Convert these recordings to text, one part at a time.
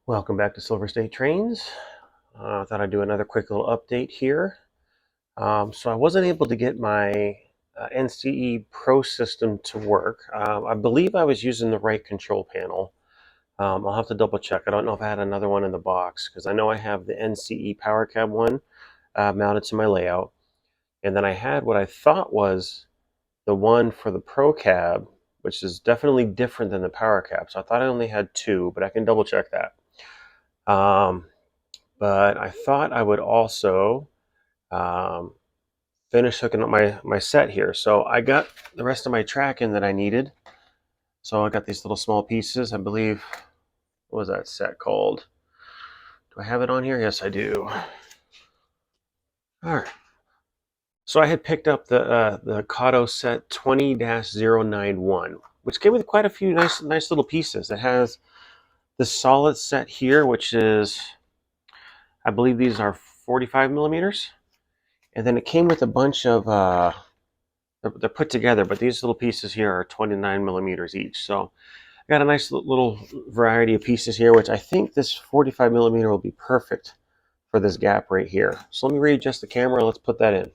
Welcome back to Silver State Trains. I thought I'd do another quick little update here. So I wasn't able to get my NCE Pro system to work. I believe I was using the right control panel. I'll have to double check. I don't know if I had another one in the box because I know I have the NCE Power Cab one mounted to my layout. And then I had what I thought was the one for the Pro Cab, which is definitely different than the Power Cab. So I thought I only had two, but I can double check that. But I thought I would also um, finish hooking up my set here. So I got the rest of my track in that I needed. So I got these little small pieces. I believe, what was that set called? Do I have it on here? Yes, I do. All right. So I had picked up the Kato set 20-091, which came with quite a few nice little pieces. It has the solid set here, which is, I believe these are 45 millimeters. And then it came with a bunch of, they're put together, but these little pieces here are 29 millimeters each. So I got a nice little variety of pieces here, which I think this 45 millimeter will be perfect for this gap right here. So let me readjust the camera. Let's put that in.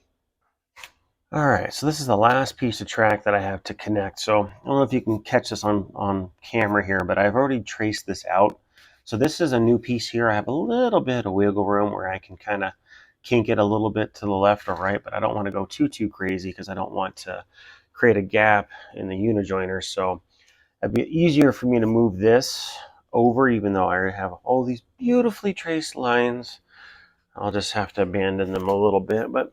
All right, so this is the last piece of track that I have to connect. So I don't know if you can catch this on camera here, but I've already traced this out. So this is a new piece here. I have a little bit of wiggle room where I can kind of kink it a little bit to the left or right, but I don't want to go too crazy because I don't want to create a gap in the unijoiner. So it'd be easier for me to move this over, even though I have all these beautifully traced lines. I'll just have to abandon them a little bit, but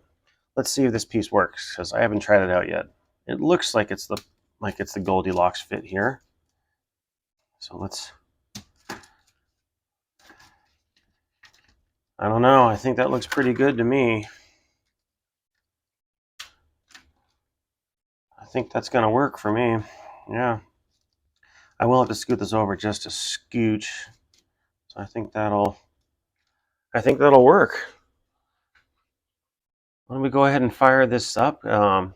let's see if this piece works because I haven't tried it out yet. It looks like it's the Goldilocks fit here. So let's. I don't know. I think that looks pretty good to me. I think that's gonna work for me. Yeah. I will have to scoot this over just a scooch. So I think that'll work. Let me go ahead and fire this up. I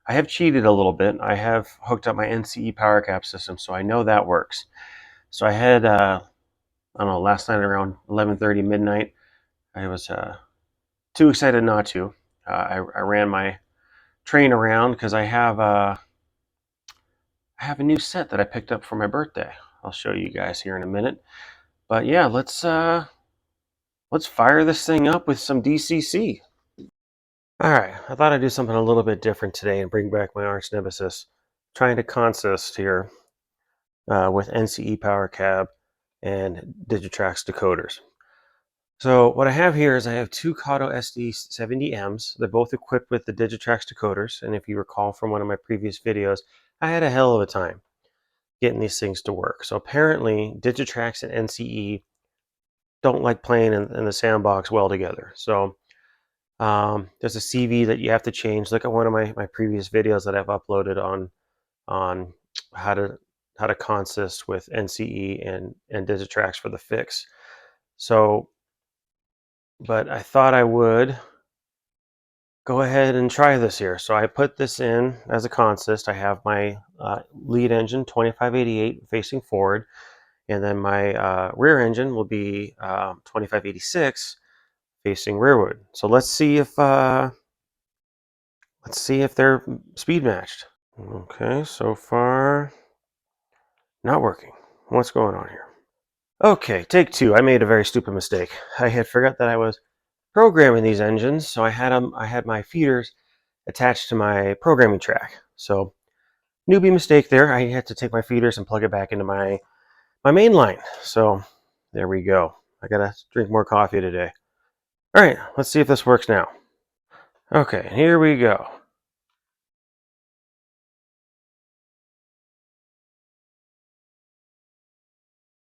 have cheated a little bit. I have hooked up my NCE power cap system, so I know that works. So I had, I don't know, last night around 11:30 midnight, I was too excited not to. I ran my train around because I have a new set that I picked up for my birthday. I'll show you guys here in a minute. But yeah, let's fire this thing up with some DCC. All right, I thought I'd do something a little bit different today and bring back my arch nemesis, trying to consist here with NCE Power Cab and Digitrax decoders. So what I have here is I have two Kato SD70Ms. They're both equipped with the Digitrax decoders, and if you recall from one of my previous videos, I had a hell of a time getting these things to work. So apparently Digitrax and NCE don't like playing in the sandbox well together. So there's a CV that you have to change. Look at one of my previous videos that I've uploaded on how to consist with NCE and Digitrax for the fix. So, but I thought I would go ahead and try this here. So I put this in as a consist. I have my lead engine 2588 facing forward, and then my rear engine will be 2586 facing rearward. So let's see if they're speed matched. Okay, so far not working. What's going on here? Okay, take two. I made a very stupid mistake. I had forgot that I was programming these engines, so I had my feeders attached to my programming track. So newbie mistake there. I had to take my feeders and plug it back into my main line. So there we go. I gotta drink more coffee today. All right, let's see if this works now. Okay, here we go.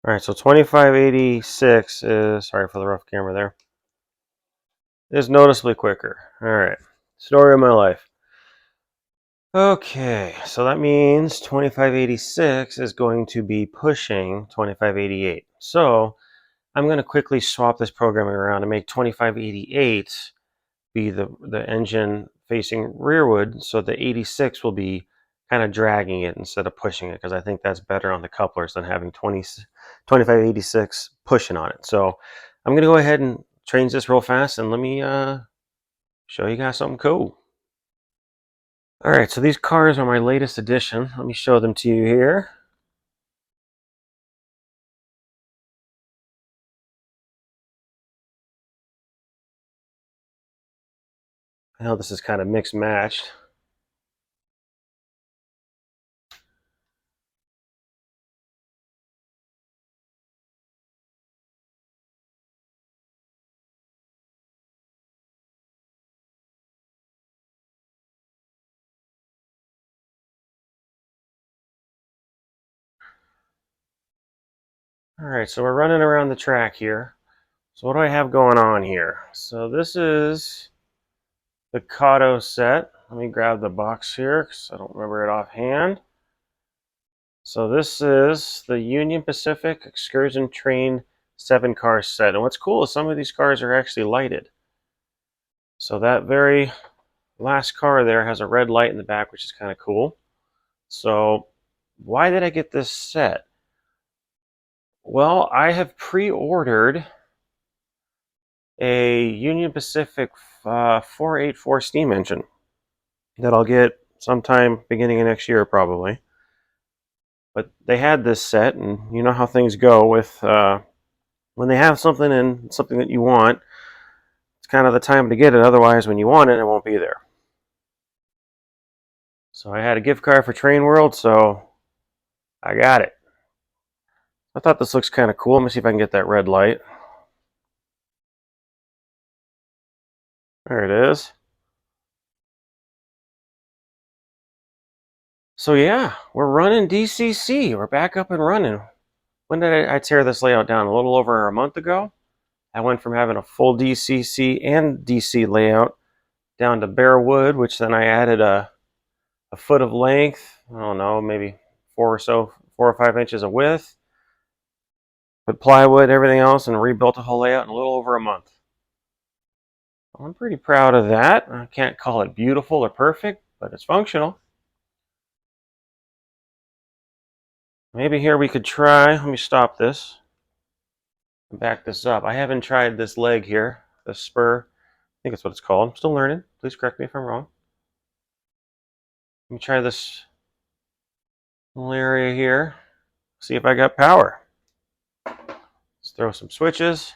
All right, so 2586 is, sorry for the rough camera there, is noticeably quicker. All right, story of my life. Okay, so that means 2586 is going to be pushing 2588. So I'm going to quickly swap this programming around and make 2588 be the engine facing rearward, so the 86 will be kind of dragging it instead of pushing it, because I think that's better on the couplers than having 2586 pushing on it. So I'm going to go ahead and change this real fast, and let me show you guys something cool. All right, so these cars are my latest addition. Let me show them to you here. I know this is kind of mixed matched. All right, so we're running around the track here. So what do I have going on here? So this is the Kato set. Let me grab the box here because I don't remember it offhand. So this is the Union Pacific Excursion Train 7-car set. And what's cool is some of these cars are actually lighted. So that very last car there has a red light in the back, which is kind of cool. So why did I get this set? Well, I have pre-ordered a Union Pacific 484 steam engine that I'll get sometime beginning of next year probably. But they had this set, and you know how things go with when they have something and something that you want, it's kind of the time to get it. Otherwise, when you want it, it won't be there. So I had a gift card for Train World, so I got it. I thought this looks kind of cool. Let me see if I can get that red light. There it is. So yeah, we're running DCC. We're back up and running. When did I tear this layout down? A little over a month ago. I went from having a full DCC and DC layout down to bare wood, which then I added a foot of length. I don't know, maybe 4 or 5 inches of width. Put plywood, everything else, and rebuilt the whole layout in a little over a month. I'm pretty proud of that. I can't call it beautiful or perfect, but it's functional. Maybe here we could try, let me stop this and back this up. I haven't tried this leg here, this spur. I think that's what it's called. I'm still learning. Please correct me if I'm wrong. Let me try this little area here. See if I got power. Let's throw some switches.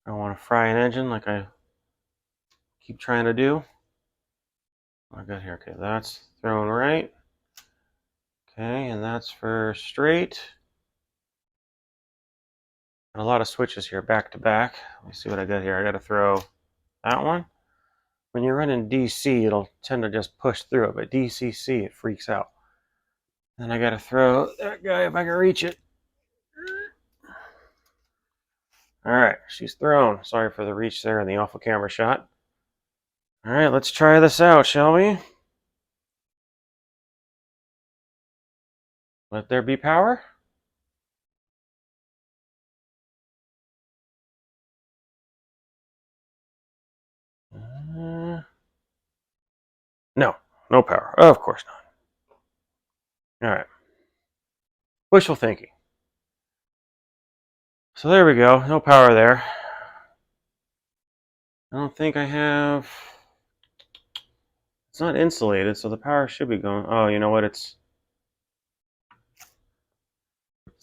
I don't want to fry an engine like I keep trying to do. What I got here? Okay, that's thrown right. Okay, and that's for straight. And a lot of switches here back to back. Let me see what I got here. I got to throw that one. When you're running DC, it'll tend to just push through it, but DCC, it freaks out. Then I got to throw that guy if I can reach it. All right, she's thrown. Sorry for the reach there and the awful camera shot. All right, let's try this out, shall we? Let there be power. No, no power. Of course not. All right. Wishful thinking. So there we go. No power there. I don't think I have... It's not insulated, so the power should be going... Oh, you know what? It's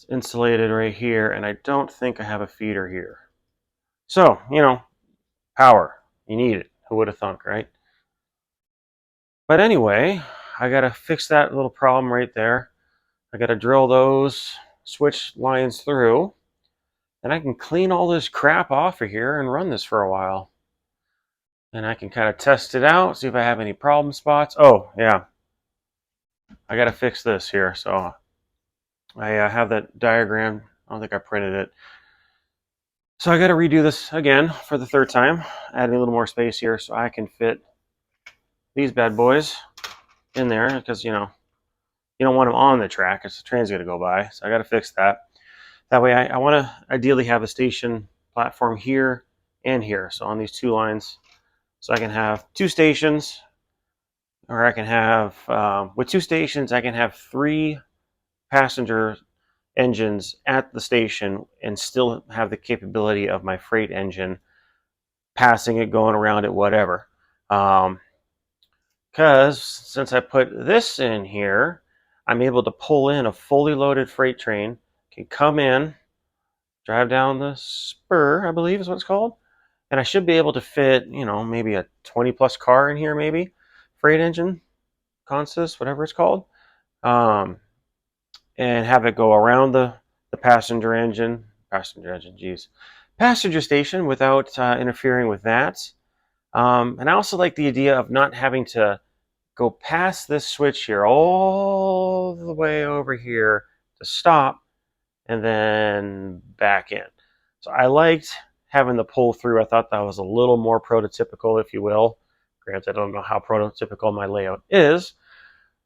insulated right here, and I don't think I have a feeder here. So, you know, power. You need it. Who would have thunk, right? But anyway, I got to fix that little problem right there. I got to drill those switch lines through, and I can clean all this crap off of here and run this for a while. And I can kind of test it out, see if I have any problem spots. Oh, yeah. I got to fix this here. So I have that diagram. I don't think I printed it. So I got to redo this again for the third time, adding a little more space here so I can fit these bad boys in there because, you know, you don't want them on the track. It's the train's going to go by. So I got to fix that. That way I want to ideally have a station platform here and here. So on these two lines, so I can have two stations or I can have, with 2 stations, I can have 3 passenger engines at the station and still have the capability of my freight engine passing it, going around it, whatever. Because since I put this in here, I'm able to pull in a fully loaded freight train, can come in, drive down the spur, I believe is what it's called, and I should be able to fit, maybe a 20 plus car in here, maybe freight engine consist, whatever it's called, um, and have it go around the passenger station without interfering with that. And I also like the idea of not having to go past this switch here all the way over here to stop and then back in. So I liked having the pull through. I thought that was a little more prototypical, if you will. Granted, I don't know how prototypical my layout is,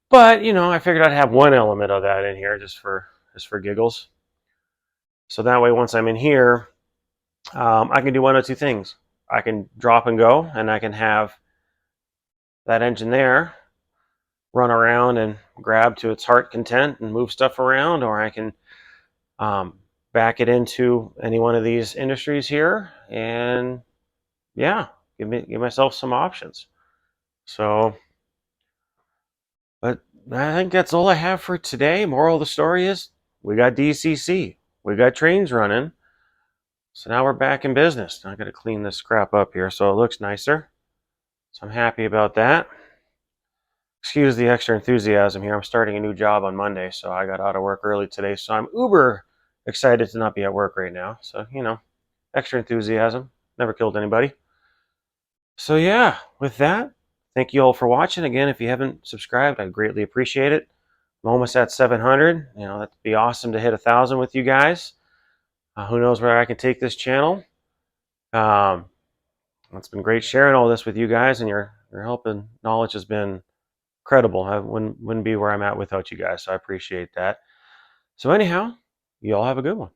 but I figured I'd have one element of that in here just for giggles. So that way, once I'm in here, I can do one of two things. I can drop and go, and I can have that engine there run around and grab to its heart content and move stuff around, or I can back it into any one of these industries here, and yeah, give myself some options. So, but I think that's all I have for today. Moral of the story is we got DCC, we got trains running, so now we're back in business. I got to clean this crap up here so it looks nicer. So I'm happy about that. Excuse the extra enthusiasm here. I'm starting a new job on Monday, so I got out of work early today. So I'm uber excited to not be at work right now. So, extra enthusiasm. Never killed anybody. So, yeah, with that, thank you all for watching. Again, if you haven't subscribed, I'd greatly appreciate it. I'm almost at 700. That'd be awesome to hit 1,000 with you guys. Who knows where I can take this channel. It's been great sharing all this with you guys, and your help and knowledge has been incredible. I wouldn't be where I'm at without you guys, so I appreciate that. So anyhow, you all have a good one.